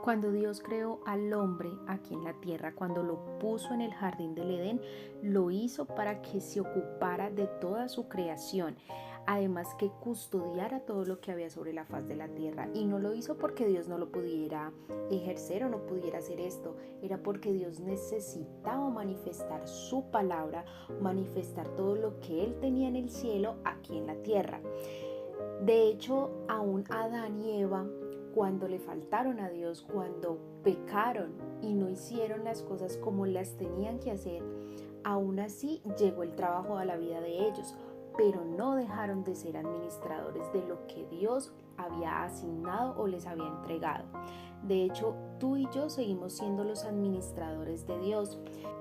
Cuando Dios creó al hombre aquí en la tierra, cuando lo puso en el jardín del Edén, lo hizo para que se ocupara de toda su creación, además que custodiara todo lo que había sobre la faz de la tierra. Y no lo hizo porque Dios no lo pudiera ejercer o no pudiera hacer esto, era porque Dios necesitaba manifestar su palabra, manifestar todo lo que Él tenía en el cielo aquí en la tierra. De hecho, aún Adán y Eva, cuando le faltaron a Dios, cuando pecaron y no hicieron las cosas como las tenían que hacer, aún así llegó el trabajo a la vida de ellos, pero no dejaron de ser administradores de lo que Dios había asignado o les había entregado. De hecho, tú y yo seguimos siendo los administradores de Dios.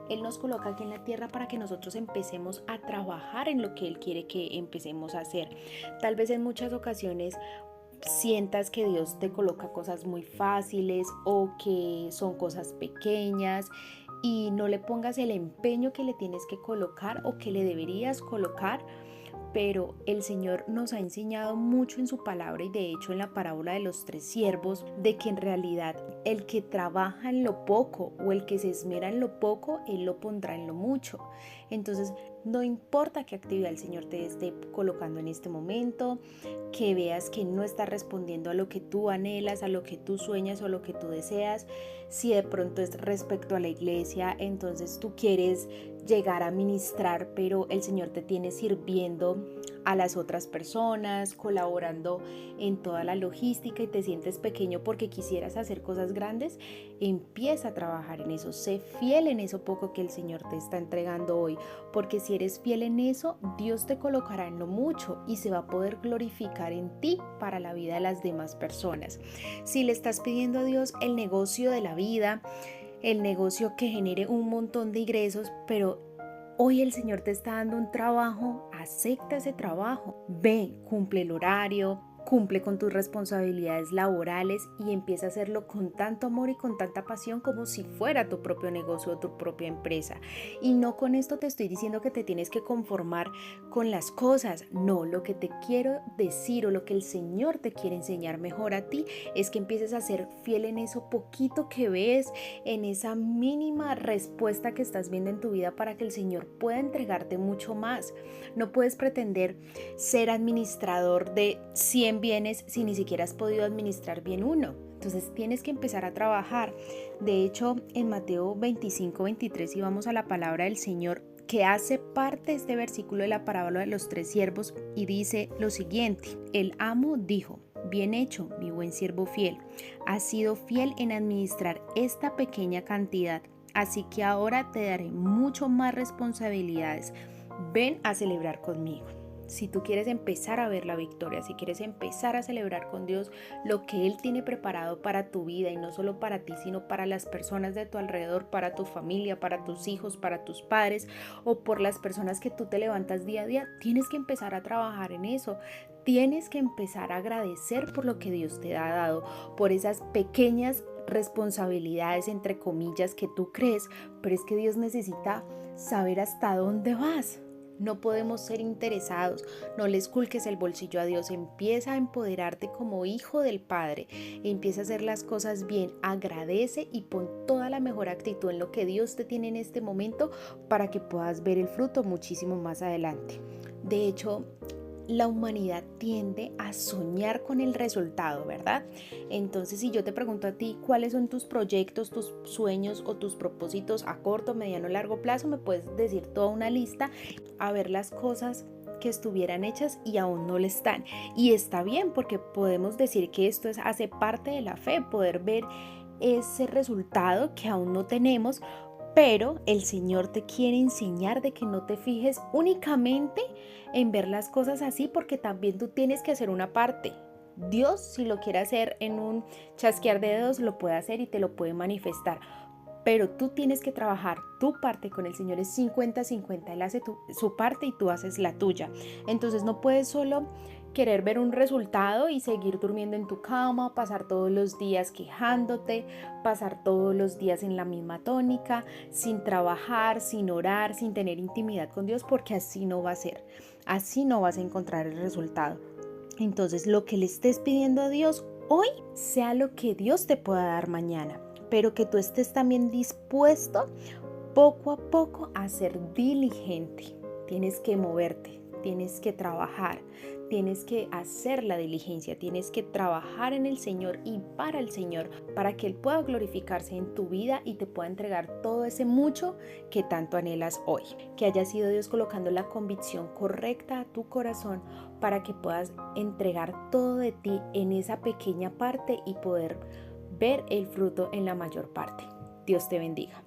Él nos coloca aquí en la tierra para que nosotros empecemos a trabajar en lo que Él quiere que empecemos a hacer. Tal vez en muchas ocasiones sientas que Dios te coloca cosas muy fáciles o que son cosas pequeñas y no le pongas el empeño que le tienes que colocar o que le deberías colocar. Pero el Señor nos ha enseñado mucho en su palabra y de hecho en la parábola de los 3 siervos, de que en realidad el que trabaja en lo poco o el que se esmera en lo poco, Él lo pondrá en lo mucho. Entonces no importa qué actividad el Señor te esté colocando en este momento, que veas que no está respondiendo a lo que tú anhelas, a lo que tú sueñas o a lo que tú deseas. Si de pronto es respecto a la iglesia, entonces tú quieres llegar a ministrar, pero el Señor te tiene sirviendo a las otras personas, colaborando en toda la logística y te sientes pequeño porque quisieras hacer cosas grandes, empieza a trabajar en eso, sé fiel en eso poco que el Señor te está entregando hoy, porque si eres fiel en eso, Dios te colocará en lo mucho y se va a poder glorificar en ti para la vida de las demás personas. Si le estás pidiendo a Dios el negocio de la vida, el negocio que genere un montón de ingresos, pero hoy el Señor te está dando un trabajo, acepta ese trabajo, ve, cumple el horario, cumple con tus responsabilidades laborales y empieza a hacerlo con tanto amor y con tanta pasión como si fuera tu propio negocio o tu propia empresa. Y no con esto te estoy diciendo que te tienes que conformar con las cosas, no, lo que te quiero decir o lo que el Señor te quiere enseñar mejor a ti es que empieces a ser fiel en eso poquito que ves, en esa mínima respuesta que estás viendo en tu vida para que el Señor pueda entregarte mucho más. No puedes pretender ser administrador de 100 bienes si ni siquiera has podido administrar bien uno. Entonces tienes que empezar a trabajar. De hecho, en Mateo 25-23, y vamos a la palabra del Señor, que hace parte de este versículo de la parábola de los 3 siervos, y dice lo siguiente: el amo dijo: bien hecho, mi buen siervo fiel, has sido fiel en administrar esta pequeña cantidad, así que ahora te daré mucho más responsabilidades. Ven a celebrar conmigo. Si tú quieres empezar a ver la victoria, si quieres empezar a celebrar con Dios lo que Él tiene preparado para tu vida, y no solo para ti, sino para las personas de tu alrededor, para tu familia, para tus hijos, para tus padres o por las personas que tú te levantas día a día, tienes que empezar a trabajar en eso. Tienes que empezar a agradecer por lo que Dios te ha dado, por esas pequeñas responsabilidades entre comillas que tú crees, pero es que Dios necesita saber hasta dónde vas. No podemos ser interesados, no le esculques el bolsillo a Dios, empieza a empoderarte como hijo del Padre, empieza a hacer las cosas bien, agradece y pon toda la mejor actitud en lo que Dios te tiene en este momento para que puedas ver el fruto muchísimo más adelante. De hecho, la humanidad tiende a soñar con el resultado, ¿verdad? Entonces, si yo te pregunto a ti cuáles son tus proyectos, tus sueños o tus propósitos a corto, mediano, largo plazo, me puedes decir toda una lista, a ver las cosas que estuvieran hechas y aún no le están. Y está bien, porque podemos decir que esto hace parte de la fe, poder ver ese resultado que aún no tenemos, pero el Señor te quiere enseñar de que no te fijes únicamente en ver las cosas así, porque también tú tienes que hacer una parte. Dios, si lo quiere hacer en un chasquear de dedos, lo puede hacer y te lo puede manifestar. Pero tú tienes que trabajar tu parte con el Señor, es 50-50, Él hace su parte y tú haces la tuya. Entonces no puedes solo querer ver un resultado y seguir durmiendo en tu cama, pasar todos los días quejándote, pasar todos los días en la misma tónica, sin trabajar, sin orar, sin tener intimidad con Dios, porque así no va a ser, así no vas a encontrar el resultado. Entonces, lo que le estés pidiendo a Dios, hoy sea lo que Dios te pueda dar mañana, pero que tú estés también dispuesto poco a poco a ser diligente. Tienes que moverte, tienes que trabajar, tienes que hacer la diligencia, tienes que trabajar en el Señor y para el Señor, para que Él pueda glorificarse en tu vida y te pueda entregar todo ese mucho que tanto anhelas hoy. Que haya sido Dios colocando la convicción correcta a tu corazón para que puedas entregar todo de ti en esa pequeña parte y poder ver el fruto en la mayor parte. Dios te bendiga.